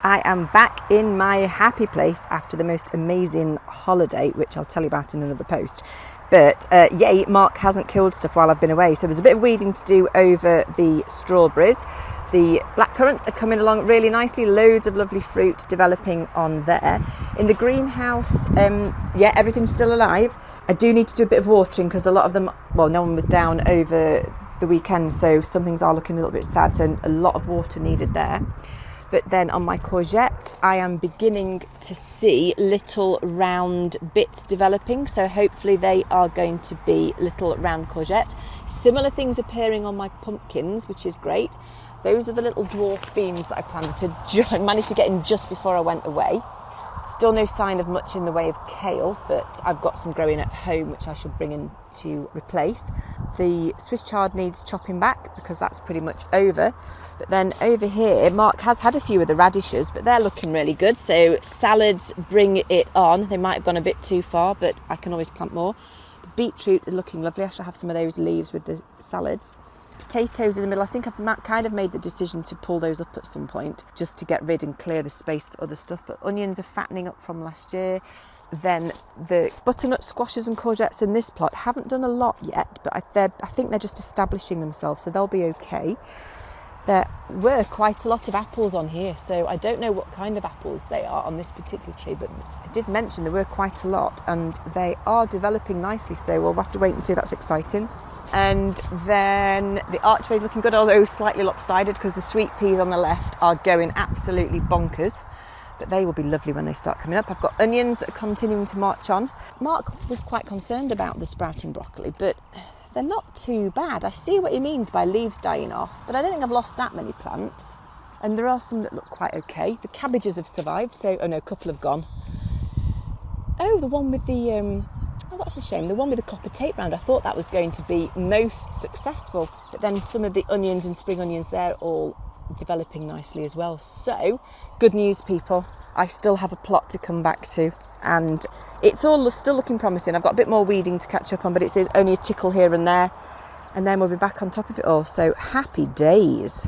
I am back in my happy place after the most amazing holiday, which I'll tell you about in another post. But yay, Mark hasn't killed stuff while I've been away. So there's a bit of weeding to do over the strawberries. The blackcurrants are coming along really nicely. Loads of lovely fruit developing on there. In the greenhouse, everything's still alive. I do need to do a bit of watering because a lot of them, no one was down over the weekend. So some things are looking a little bit sad. So a lot of water needed there. But then on my courgettes, I am beginning to see little round bits developing. So hopefully they are going to be little round courgettes. Similar things appearing on my pumpkins, which is great. Those are the little dwarf beans that I planted to manage to get in just before I went away. Still no sign of much in the way of kale, but I've got some growing at home which I should bring in to replace. The Swiss chard needs chopping back because that's pretty much over. But then over here, Mark has had a few of the radishes, but they're looking really good. So salads bring it on. They might have gone a bit too far, but I can always plant more. The beetroot is looking lovely. I shall have some of those leaves with the salads. Potatoes in the middle. I think I've kind of made the decision to pull those up at some point just to get rid and clear the space for other stuff. But onions are fattening up from last year. Then the butternut squashes and courgettes in this plot haven't done a lot yet, but I think they're just establishing themselves, so they'll be okay. There were quite a lot of apples on here, so I don't know what kind of apples they are on this particular tree, but I did mention there were quite a lot and they are developing nicely, so we'll have to wait and see. That's exciting. And then the archway is looking good, although slightly lopsided because the sweet peas on the left are going absolutely bonkers. But they will be lovely when they start coming up. I've got onions that are continuing to march on. Mark was quite concerned about the sprouting broccoli, but they're not too bad. I see what he means by leaves dying off, but I don't think I've lost that many plants. And there are some that look quite okay. The cabbages have survived, a couple have gone. Oh, the one with the... that's a shame. The one with the copper tape round, I thought that was going to be most successful. But then some of the onions and spring onions, they're all developing nicely as well. So, good news, people. I still have a plot to come back to. And it's all still looking promising. I've got a bit more weeding to catch up on, but it says only a tickle here and there. And then we'll be back on top of it all. So, happy days.